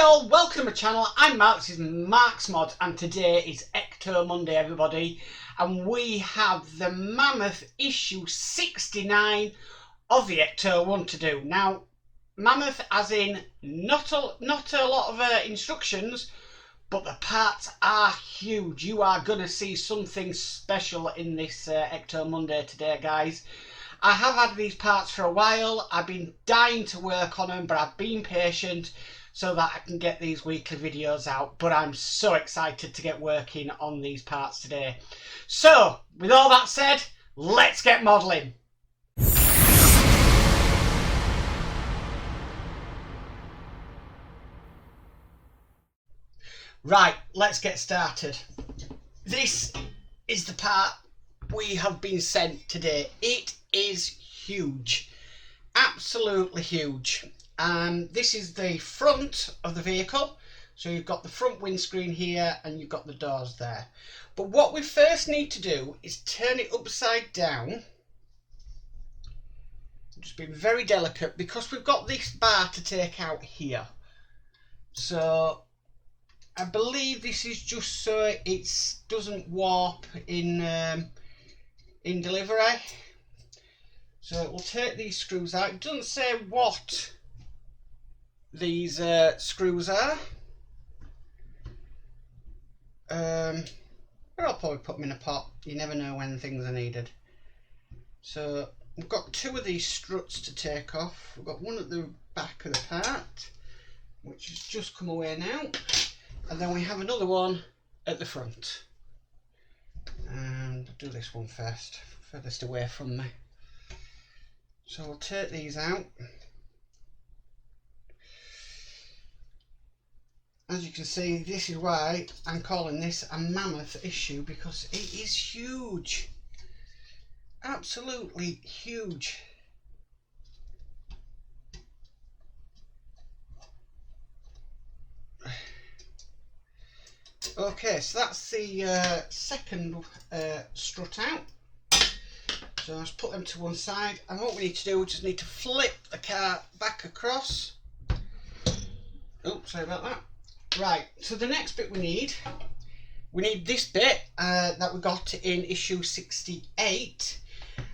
all, welcome to my channel. I'm Mark, this is Mark's Mod, and today is Ecto Monday, everybody, and we have the Mammoth issue 69 of the Ecto-1 to do. Now, Mammoth as in not a lot of instructions, but the parts are huge. You are going to see something special in this Ecto Monday today, guys. I have had these parts for a while. I've been dying to work on them, but I've been patient so that I can get these weekly videos out. But I'm so excited to get working on these parts today. So, with all that said, let's get modelling. Right, let's get started. This is the part we have been sent today. It is huge, absolutely huge. This is the front of the vehicle, so you've got the front windscreen here and you've got the doors there. But what we first need to do is turn it upside down. Just being very delicate because we've got this bar to take out here. So I believe this is just so it doesn't warp in delivery. So we'll take these screws out. It doesn't say what these screws are. But I'll probably put them in a pot. You never know when things are needed. So we've got two of these struts to take off. We've got one at the back of the part, which has just come away now. And then we have another one at the front. And I'll do this one first, furthest away from me. So we'll take these out. As you can see, this is why I'm calling this a Mammoth issue, because it is huge. Absolutely huge. Okay, so that's the second strut out. So I'll just put them to one side, and what we need to do, we just need to flip the car back across. Oh, sorry about that. Right, so the next bit we need this bit that we got in issue 68,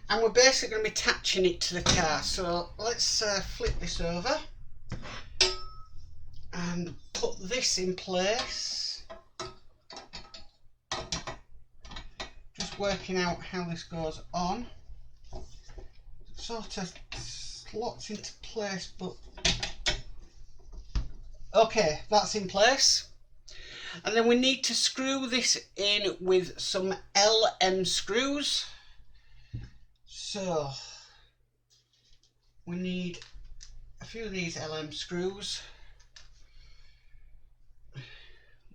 and we're basically going to be attaching it to the car. So let's flip this over and put this in place. Just working out how this goes on. Sort of slots into place, but okay, that's in place. And then we need to screw this in with some LM screws. So we need a few of these LM screws.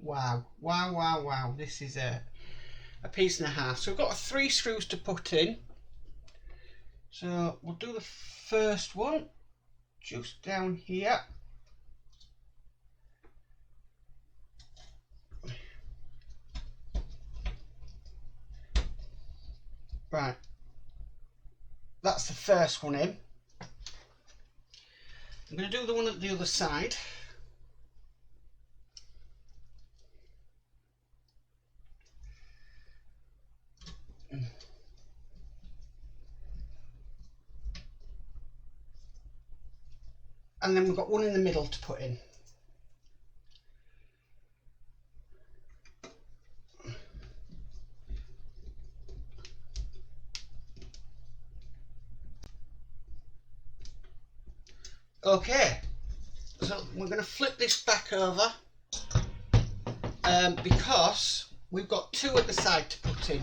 Wow, wow, wow, wow, this is a piece and a half. So we've got 3 screws to put in. So we'll do the first one just down here. Right, that's the first one in. I'm going to do the one at the other side. And then we've got one in the middle to put in. Okay, so we're going to flip this back over because we've got 2 at the side to put in.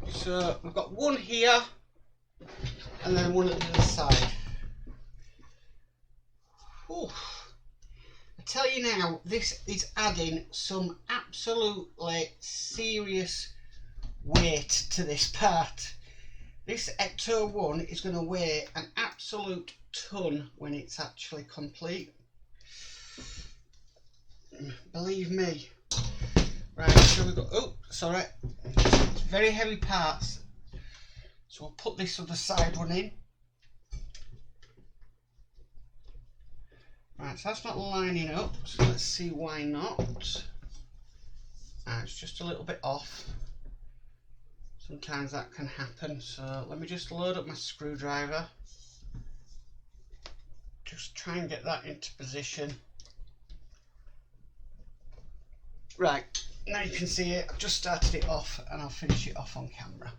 So we've got one here and then one at the other side. Ooh. I tell you now, this is adding some absolutely serious weight to this part. This Ecto-1 is going to weigh an absolute ton when it's actually complete. Believe me. Right, so we've got, oh, sorry, it's very heavy parts. So we'll put this other side one in. Right, so that's not lining up, so let's see why not. It's just a little bit off. Sometimes that can happen, so let me just load up my screwdriver. Just try and get that into position. Right, now you can see it. I've just started it off and I'll finish it off on camera.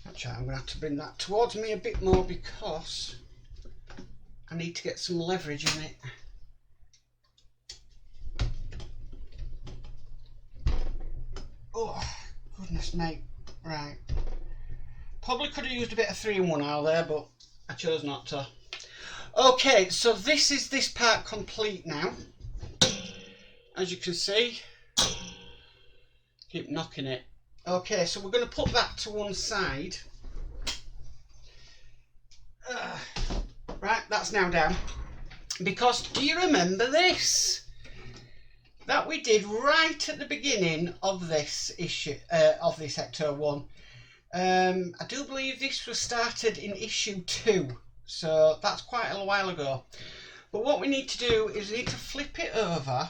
Actually, I'm going to have to bring that towards me a bit more because I need to get some leverage in it. Oh, goodness me. Right. Probably could have used a bit of 3-in-1 oil there, but I chose not to. Okay, so this is this part complete now. As you can see, keep knocking it. Okay, so we're going to put that to one side. Right, that's now down. Because do you remember this? That we did right at the beginning of this issue, of this Ecto-1. I do believe this was started in issue 2, so that's quite a while ago. But what we need to do is we need to flip it over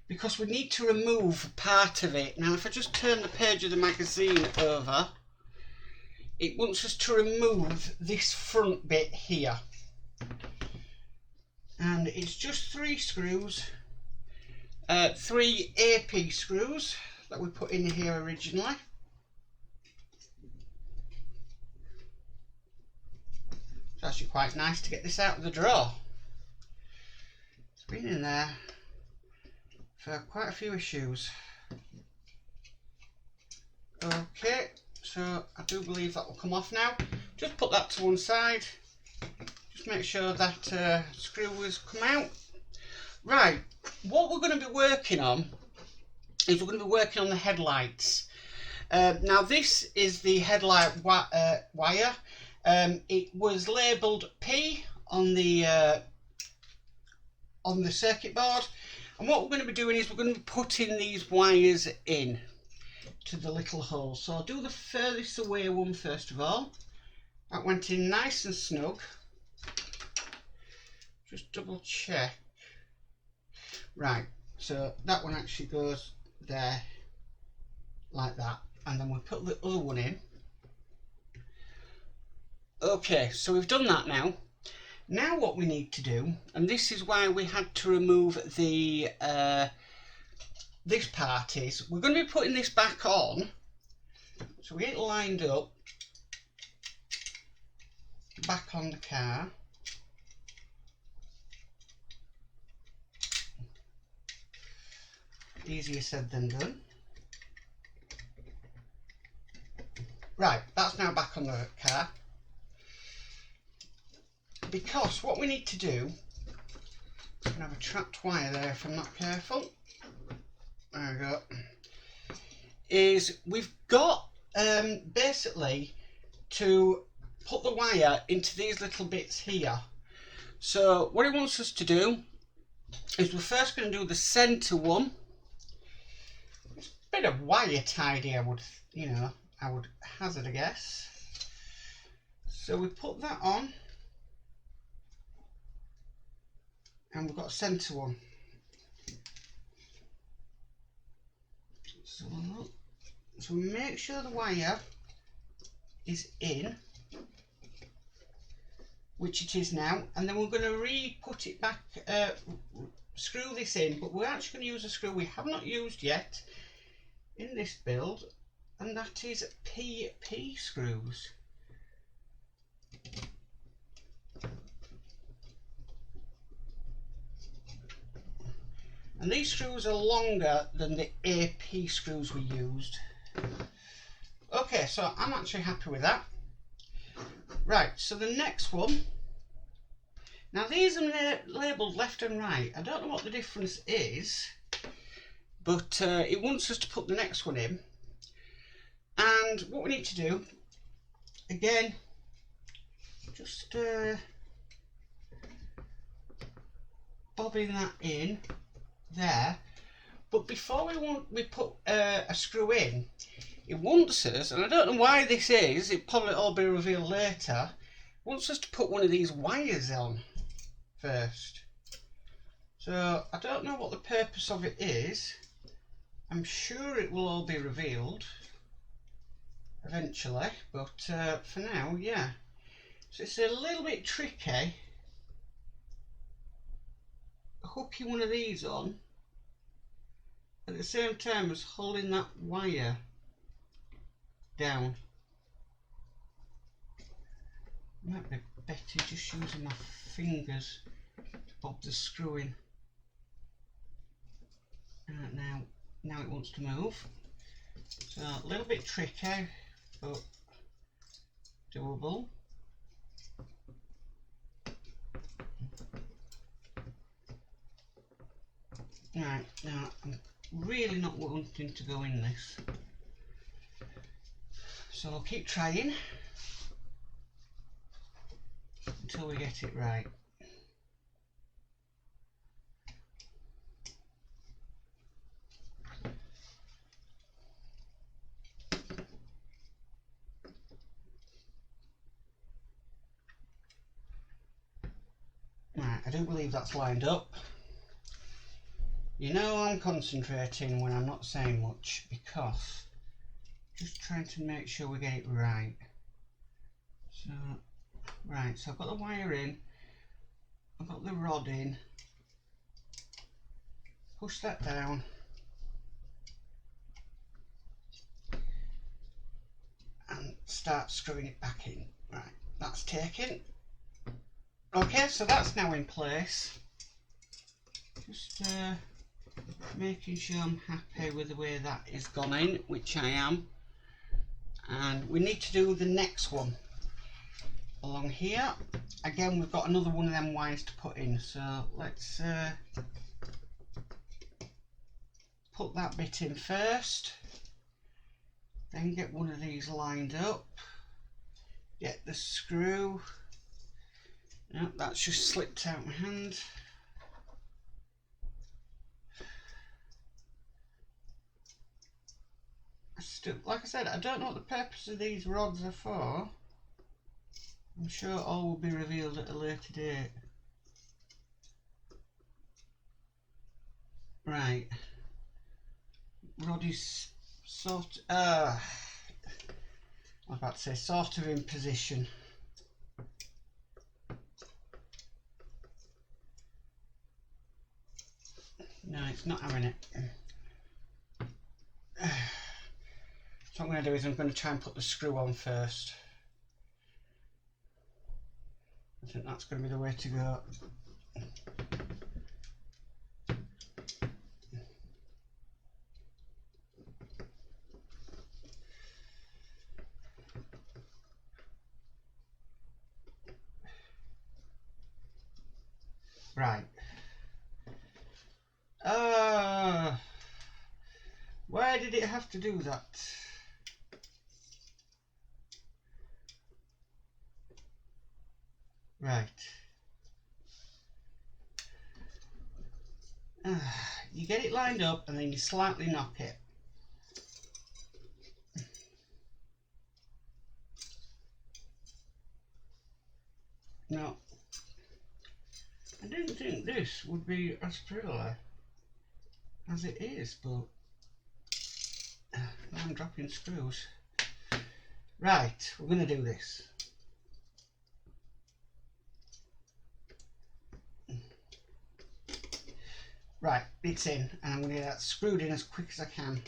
because we need to remove part of it. Now if I just turn the page of the magazine over, it wants us to remove this front bit here. And it's just 3 screws, 3 AP screws that we put in here originally. It's actually quite nice to get this out of the drawer. It's been in there for quite a few issues. Okay, so I do believe that will come off now. Just put that to one side. Just make sure that screw has come out. Right, what we're going to be working on is we're going to be working on the headlights. Now this is the headlight wire. It was labelled P on the circuit board, and what we're going to be doing is we're going to be putting these wires in to the little hole. So I'll do the furthest away one first of all. That went in nice and snug. Just double check. Right, so that one actually goes there like that, and then we'll put the other one in. Okay, so we've done that now. Now what we need to do, and this is why we had to remove the this part, is we're going to be putting this back on. So we get it lined up back on the car. Easier said than done. Right, that's now back on the car. Because what we need to do, I'm going to have a trapped wire there if I'm not careful. There we go. Is we've got basically to put the wire into these little bits here. So what it wants us to do is we're first going to do the centre one. It's a bit of wire tidy, I would hazard a guess. So we put that on. And we've got a centre one. So make sure the wire is in, which it is now, and then we're going to re-put it back, screw this in, but we're actually going to use a screw we have not used yet in this build, and that is PP screws. And these screws are longer than the AP screws we used. Okay, so I'm actually happy with that. Right, so the next one. Now these are labelled left and right. I don't know what the difference is, but it wants us to put the next one in. And what we need to do, again, just bobbing that in there. But before we put a screw in, it wants us, and I don't know why this is, it'll probably all be revealed later, wants us to put one of these wires on first. So I don't know what the purpose of it is. I'm sure it will all be revealed eventually, but for now, yeah. So it's a little bit tricky hooking one of these on at the same time as holding that wire down. Might be better just using my fingers to bob the screw in. Now it wants to move. So a little bit tricky, but doable. Right, now I'm really not wanting to go in this, so I'll keep trying until we get it right. Right, I do believe that's lined up. You know I'm concentrating when I'm not saying much, because just trying to make sure we get it right. So, right, so I've got the wire in, I've got the rod in, push that down, and start screwing it back in. Right, that's taken. Okay, so that's now in place. Just making sure I'm happy with the way that is gone in, which I am. And we need to do the next one along here. Again, we've got another one of them wires to put in, so let's put that bit in first, then get one of these lined up, get the screw. Nope, that's just slipped out my hand. Still, like I said, I don't know what the purpose of these rods are for. I'm sure all will be revealed at a later date. Right, rod is sort I was about to say sort of in position. No, it's not having it. So what I'm going to do is I'm going to try and put the screw on first. I think that's going to be the way to go. Right. Where did it have to do that? Right. You get it lined up and then you slightly knock it. Now, I didn't think this would be as pretty as it is, but now I'm dropping screws. Right, we're going to do this. Right, it's in, and I'm going to get that screwed in as quick as I can.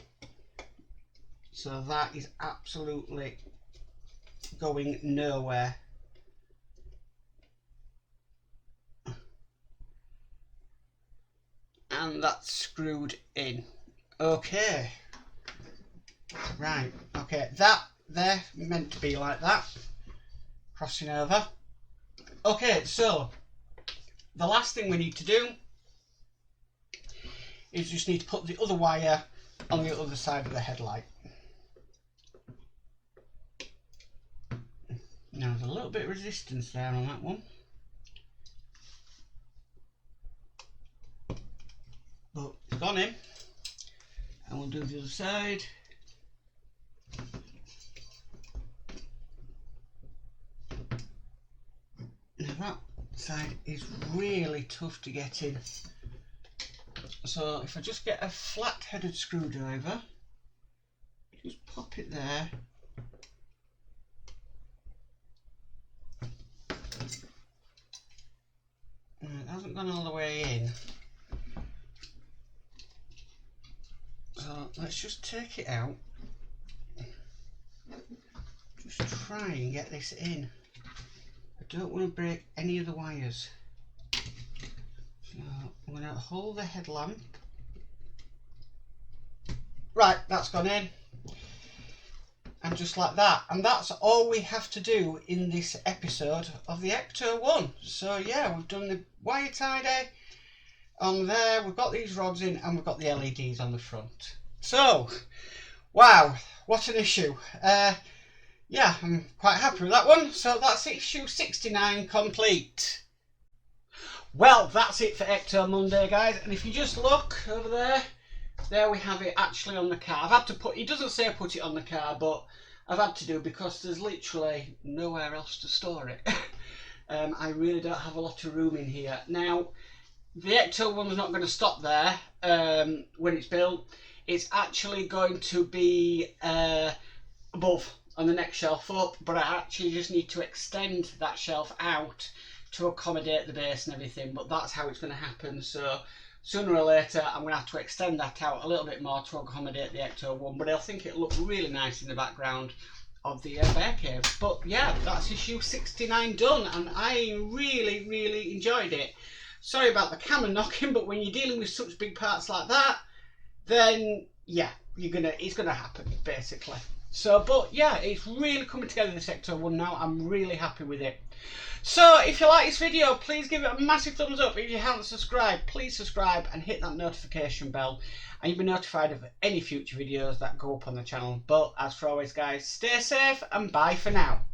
So that is absolutely going nowhere. And that's screwed in. Okay. Right, okay, that there meant to be like that. Crossing over. Okay, so the last thing we need to do is just need to put the other wire on the other side of the headlight. Now there's a little bit of resistance there on that one, but it's gone in, and we'll do the other side. that side is really tough to get in. So if I just get a flat-headed screwdriver, just pop it there. It hasn't gone all the way in. So let's just take it out. Just try and get this in. I don't want to break any of the wires. So I'm going to hold the headlamp. Right, that's gone in. And just like that. And that's all we have to do in this episode of the Ecto-1. So yeah, we've done the wire tidy on there. We've got these rods in and we've got the LEDs on the front. So, wow, what an issue. Yeah, I'm quite happy with that one. So that's issue 69 complete. Well, that's it for Ecto Monday, guys. And if you just look over there, there we have it actually on the car. I've had to put, it doesn't say put it on the car, but I've had to do because there's literally nowhere else to store it. I really don't have a lot of room in here. Now, the Ecto-1's not going to stop there when it's built. It's actually going to be above on the next shelf up, but I actually just need to extend that shelf out to accommodate the base and everything, but that's how it's going to happen. So sooner or later I'm going to have to extend that out a little bit more to accommodate the Ecto-1, but I think it'll look really nice in the background of the bear cave. But yeah, that's issue 69 done, and I really enjoyed it. Sorry about the camera knocking, but when you're dealing with such big parts like that, then yeah, it's gonna happen basically. So, but yeah, it's really coming together, this Ecto-1 now. I'm really happy with it. So if you like this video, please give it a massive thumbs up. If you haven't subscribed, please subscribe and hit that notification bell, and you'll be notified of any future videos that go up on the channel. But as for always, guys, stay safe and bye for now.